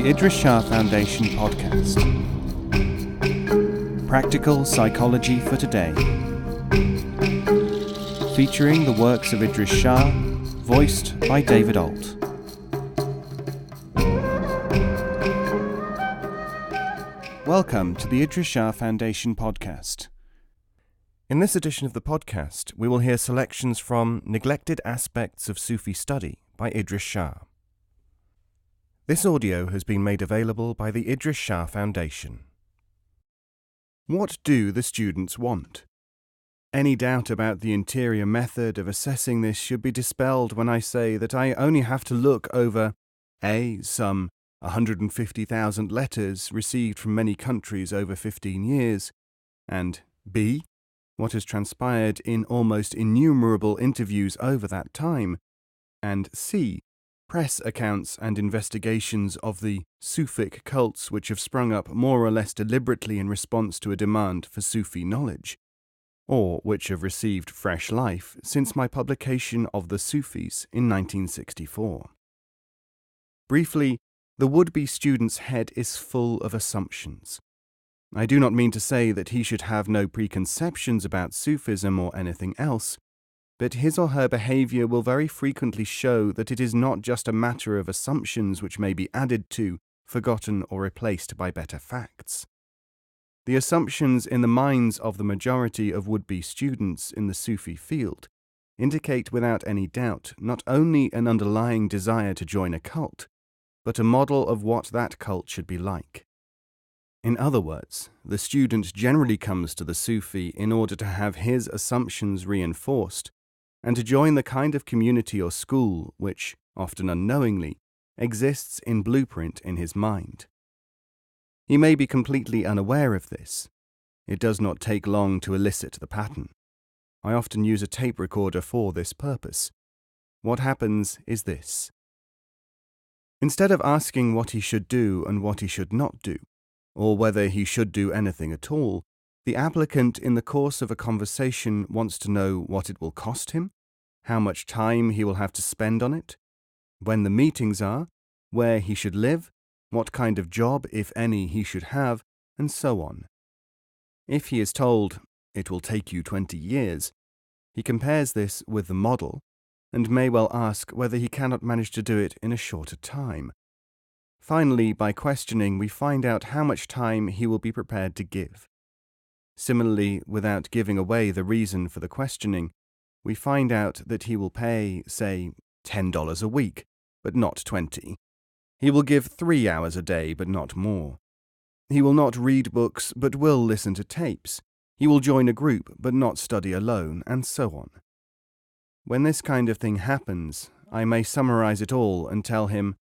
the Idries Shah Foundation podcast. Practical Psychology for Today. Featuring the works of Idries Shah, voiced by David Ault. Welcome to the Idries Shah Foundation podcast. In this edition of the podcast, we will hear selections from Neglected Aspects of Sufi Study by Idries Shah. This audio has been made available by the Idries Shah Foundation. What do the students want? Any doubt about the interior method of assessing this should be dispelled when I say that I only have to look over A. some 150,000 letters received from many countries over 15 years, and B. what has transpired in almost innumerable interviews over that time, and C. press accounts and investigations of the Sufic cults which have sprung up more or less deliberately in response to a demand for Sufi knowledge, or which have received fresh life since my publication of the Sufis in 1964. Briefly, the would-be student's head is full of assumptions. I do not mean to say that he should have no preconceptions about Sufism or anything else, but his or her behavior will very frequently show that it is not just a matter of assumptions which may be added to, forgotten, or replaced by better facts. The assumptions in the minds of the majority of would-be students in the Sufi field indicate without any doubt not only an underlying desire to join a cult, but a model of what that cult should be like. In other words, the student generally comes to the Sufi in order to have his assumptions reinforced, and to join the kind of community or school which, often unknowingly, exists in blueprint in his mind. He may be completely unaware of this. It does not take long to elicit the pattern. I often use a tape recorder for this purpose. What happens is this. Instead of asking what he should do and what he should not do, or whether he should do anything at all, the applicant in the course of a conversation wants to know what it will cost him, how much time he will have to spend on it, when the meetings are, where he should live, what kind of job, if any, he should have, and so on. If he is told, "It will take you 20 years," he compares this with the model, and may well ask whether he cannot manage to do it in a shorter time. Finally, by questioning, we find out how much time he will be prepared to give. Similarly, without giving away the reason for the questioning, we find out that he will pay, say, $10 a week, but not 20. He will give 3 hours a day, but not more. He will not read books, but will listen to tapes. He will join a group, but not study alone, and so on. When this kind of thing happens, I may summarize it all and tell him,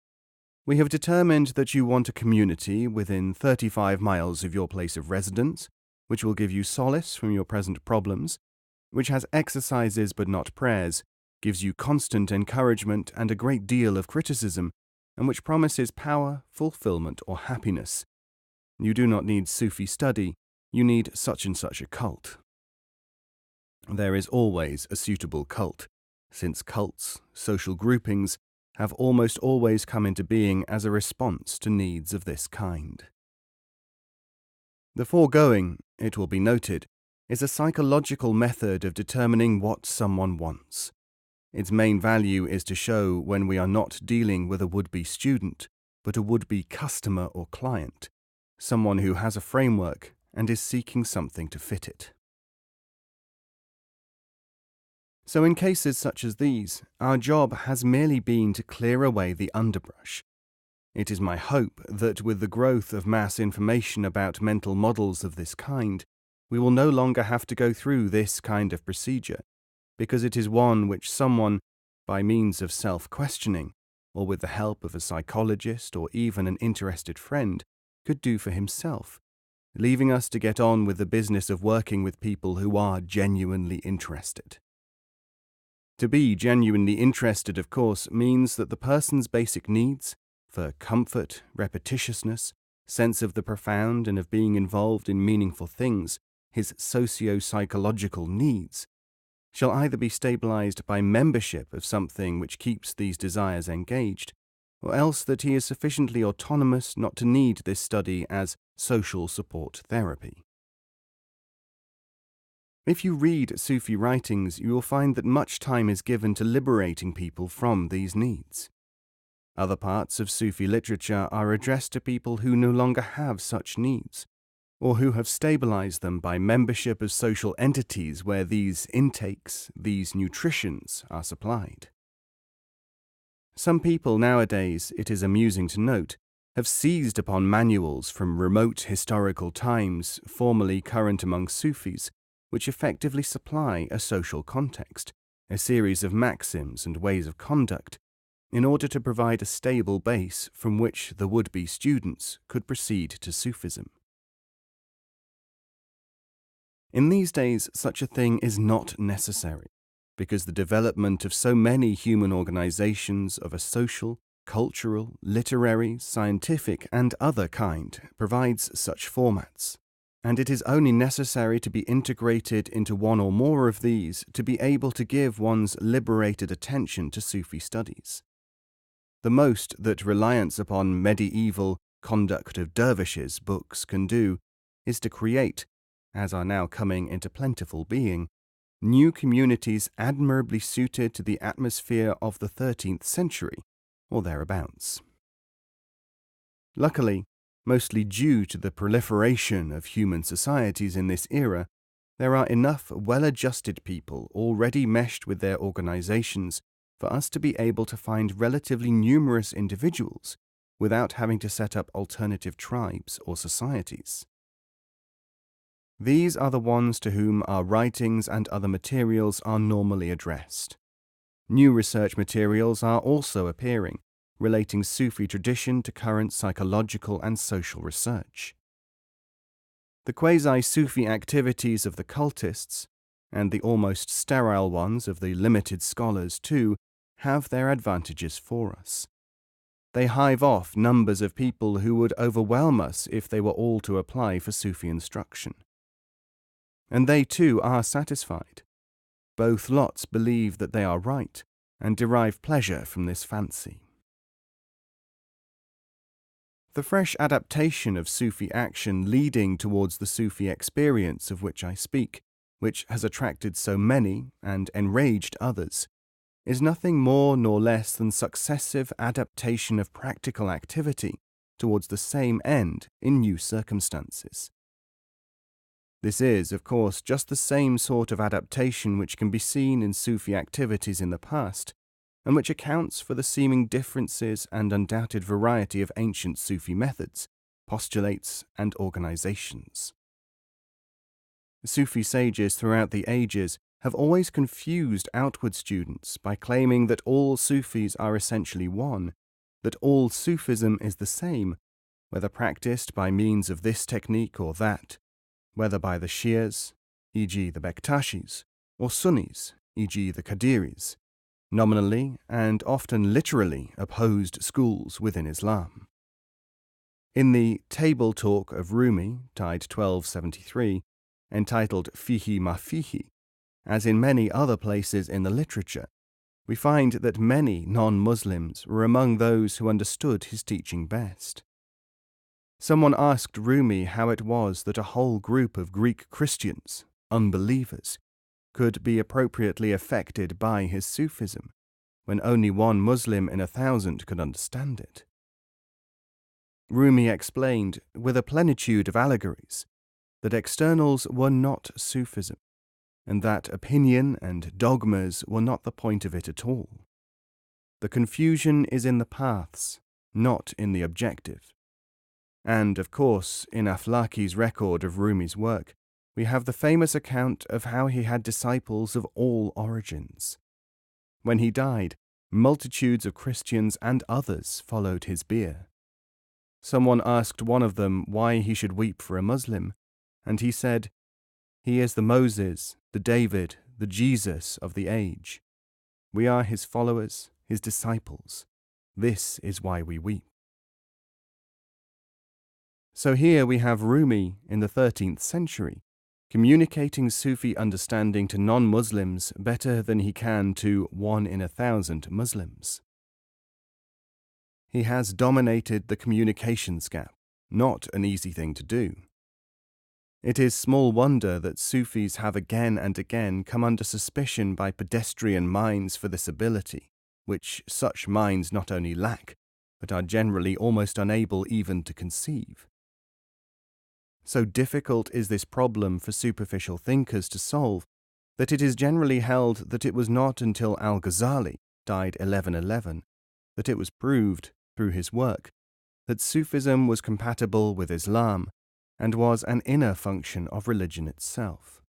"We have determined that you want a community within 35 miles of your place of residence, which will give you solace from your present problems, which has exercises but not prayers, gives you constant encouragement and a great deal of criticism, and which promises power, fulfillment, or happiness. You do not need Sufi study, you need such and such a cult." There is always a suitable cult, since cults, social groupings, have almost always come into being as a response to needs of this kind. The foregoing, it will be noted, is a psychological method of determining what someone wants. Its main value is to show when we are not dealing with a would-be student, but a would-be customer or client, someone who has a framework and is seeking something to fit it. So in cases such as these, our job has merely been to clear away the underbrush. It is my hope that with the growth of mass information about mental models of this kind, we will no longer have to go through this kind of procedure, because it is one which someone, by means of self-questioning, or with the help of a psychologist or even an interested friend, could do for himself, leaving us to get on with the business of working with people who are genuinely interested. To be genuinely interested, of course, means that the person's basic needs for comfort, repetitiousness, sense of the profound and of being involved in meaningful things, his socio-psychological needs, shall either be stabilized by membership of something which keeps these desires engaged, or else that he is sufficiently autonomous not to need this study as social support therapy. If you read Sufi writings, you will find that much time is given to liberating people from these needs. Other parts of Sufi literature are addressed to people who no longer have such needs, or who have stabilized them by membership of social entities where these intakes, these nutritions, are supplied. Some people nowadays, it is amusing to note, have seized upon manuals from remote historical times formerly current among Sufis, which effectively supply a social context, a series of maxims and ways of conduct, in order to provide a stable base from which the would-be students could proceed to Sufism. In these days, such a thing is not necessary, because the development of so many human organizations of a social, cultural, literary, scientific, and other kind provides such formats, and it is only necessary to be integrated into one or more of these to be able to give one's liberated attention to Sufi studies. The most that reliance upon medieval Conduct of Dervishes books can do is to create, as are now coming into plentiful being, new communities admirably suited to the atmosphere of the 13th century, or thereabouts. Luckily, mostly due to the proliferation of human societies in this era, there are enough well-adjusted people already meshed with their organizations for us to be able to find relatively numerous individuals without having to set up alternative tribes or societies. These are the ones to whom our writings and other materials are normally addressed. New research materials are also appearing, relating Sufi tradition to current psychological and social research. The quasi-Sufi activities of the cultists, and the almost sterile ones of the limited scholars too, have their advantages for us. They hive off numbers of people who would overwhelm us if they were all to apply for Sufi instruction. And they too are satisfied. Both lots believe that they are right, and derive pleasure from this fancy. The fresh adaptation of Sufi action leading towards the Sufi experience of which I speak, which has attracted so many and enraged others, is nothing more nor less than successive adaptation of practical activity towards the same end in new circumstances. This is, of course, just the same sort of adaptation which can be seen in Sufi activities in the past, and which accounts for the seeming differences and undoubted variety of ancient Sufi methods, postulates, and organizations. Sufi sages throughout the ages have always confused outward students by claiming that all Sufis are essentially one, that all Sufism is the same, whether practiced by means of this technique or that, whether by the Shias, e.g. the Bektashis, or Sunnis, e.g. the Qadiris, nominally and often literally opposed schools within Islam. In the Table Talk of Rumi, Tide 1273, entitled Fihi ma Fihi, as in many other places in the literature, we find that many non-Muslims were among those who understood his teaching best. Someone asked Rumi how it was that a whole group of Greek Christians, unbelievers, could be appropriately affected by his Sufism, when only one Muslim in 1,000 could understand it. Rumi explained, with a plenitude of allegories, that externals were not Sufism, and that opinion and dogmas were not the point of it at all. The confusion is in the paths, not in the objective. And, of course, in Aflaki's record of Rumi's work, we have the famous account of how he had disciples of all origins. When he died, multitudes of Christians and others followed his bier. Someone asked one of them why he should weep for a Muslim, and he said, "He is the Moses, the David, the Jesus of the age. We are his followers, his disciples. This is why we weep." So here we have Rumi in the 13th century, communicating Sufi understanding to non-Muslims better than he can to 1 in 1,000 Muslims. he has dominated the communications gap, not an easy thing to do. It is small wonder that Sufis have again and again come under suspicion by pedestrian minds for this ability, which such minds not only lack, but are generally almost unable even to conceive. So difficult is this problem for superficial thinkers to solve that it is generally held that it was not until Al-Ghazali died 1111 that it was proved, through his work, that Sufism was compatible with Islam and was an inner function of religion itself.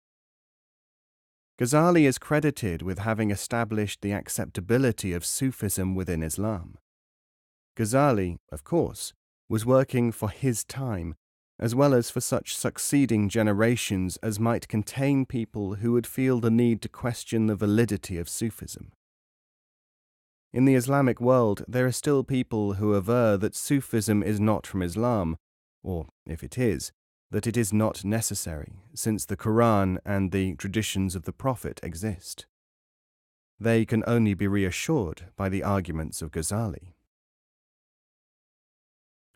Ghazali is credited with having established the acceptability of Sufism within Islam. Ghazali, of course, was working for his time, as well as for such succeeding generations as might contain people who would feel the need to question the validity of Sufism. In the Islamic world, there are still people who aver that Sufism is not from Islam, or, if it is, that it is not necessary, since the Quran and the traditions of the Prophet exist. They can only be reassured by the arguments of Ghazali.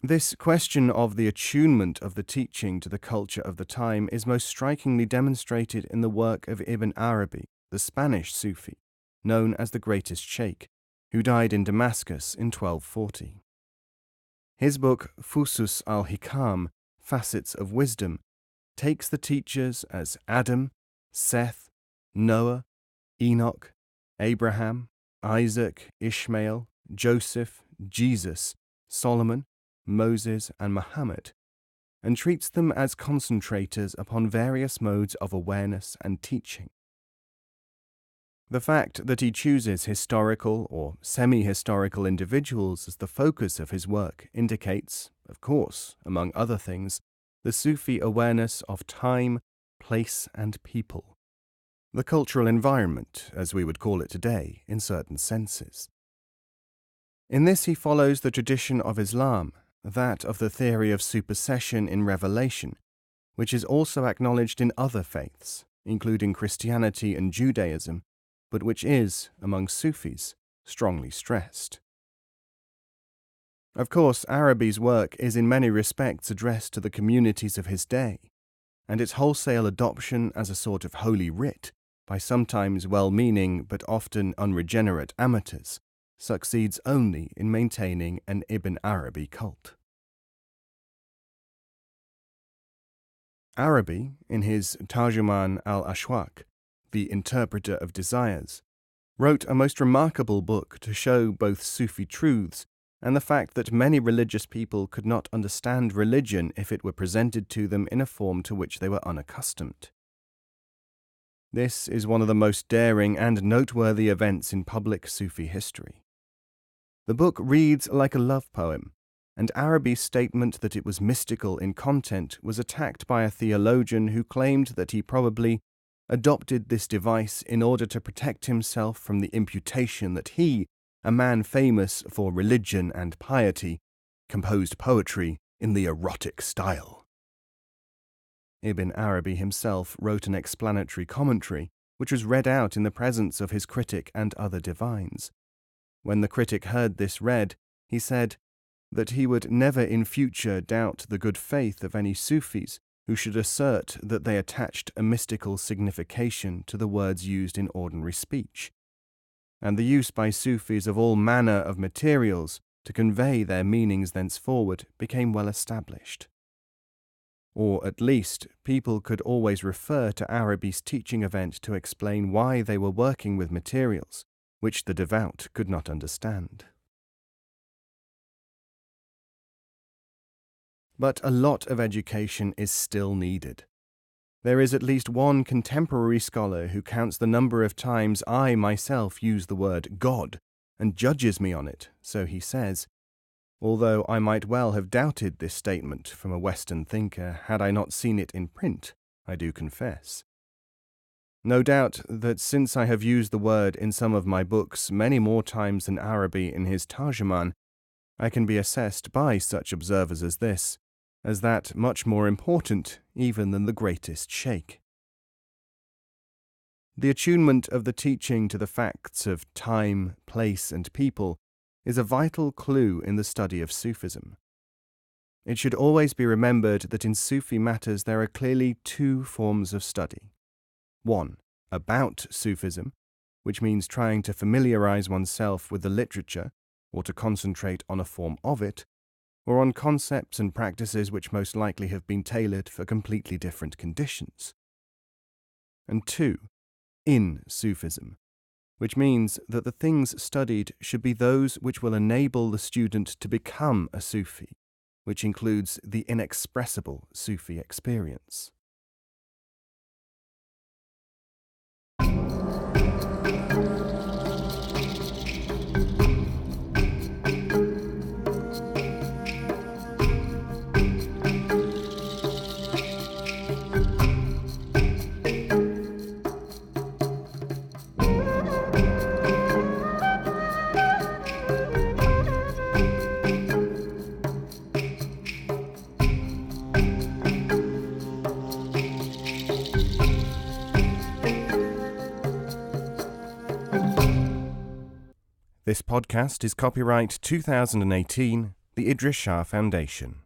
This question of the attunement of the teaching to the culture of the time is most strikingly demonstrated in the work of Ibn Arabi, the Spanish Sufi, known as the Greatest Sheikh, who died in Damascus in 1240. His book Fusus al-Hikam, Facets of Wisdom, takes the teachers as Adam, Seth, Noah, Enoch, Abraham, Isaac, Ishmael, Joseph, Jesus, Solomon, Moses, and Muhammad, and treats them as concentrators upon various modes of awareness and teaching. The fact that he chooses historical or semi-historical individuals as the focus of his work indicates, of course, among other things, the Sufi awareness of time, place, and people, the cultural environment, as we would call it today, in certain senses. In this he follows the tradition of Islam, that of the theory of supersession in revelation, which is also acknowledged in other faiths, including Christianity and Judaism, but which is, among Sufis, strongly stressed. Of course, Arabi's work is in many respects addressed to the communities of his day, and its wholesale adoption as a sort of holy writ by sometimes well-meaning but often unregenerate amateurs succeeds only in maintaining an Ibn Arabi cult. Arabi, in his Tarjuman al-Ashwaq, the Interpreter of Desires, wrote a most remarkable book to show both Sufi truths and the fact that many religious people could not understand religion if it were presented to them in a form to which they were unaccustomed. This is one of the most daring and noteworthy events in public Sufi history. The book reads like a love poem, and Arabi's statement that it was mystical in content was attacked by a theologian who claimed that he probably adopted this device in order to protect himself from the imputation that he, a man famous for religion and piety, composed poetry in the erotic style. Ibn Arabi himself wrote an explanatory commentary, which was read out in the presence of his critic and other divines. When the critic heard this read, he said that he would never in future doubt the good faith of any Sufis who should assert that they attached a mystical signification to the words used in ordinary speech, and the use by Sufis of all manner of materials to convey their meanings thenceforward became well established. Or at least, people could always refer to Arabi's teaching event to explain why they were working with materials which the devout could not understand. But a lot of education is still needed. There is at least one contemporary scholar who counts the number of times I myself use the word God and judges me on it, so he says, although I might well have doubted this statement from a Western thinker had I not seen it in print, I do confess. No doubt that since I have used the word in some of my books many more times than Arabi in his Tarjuman, I can be assessed by such observers as this, as that much more important even than the Greatest Sheikh. The attunement of the teaching to the facts of time, place, and people is a vital clue in the study of Sufism. It should always be remembered that in Sufi matters there are clearly two forms of study. One, about Sufism, which means trying to familiarize oneself with the literature or to concentrate on a form of it, or on concepts and practices which most likely have been tailored for completely different conditions. And two, in Sufism, which means that the things studied should be those which will enable the student to become a Sufi, which includes the inexpressible Sufi experience. This podcast is copyright 2018, the Idries Shah Foundation.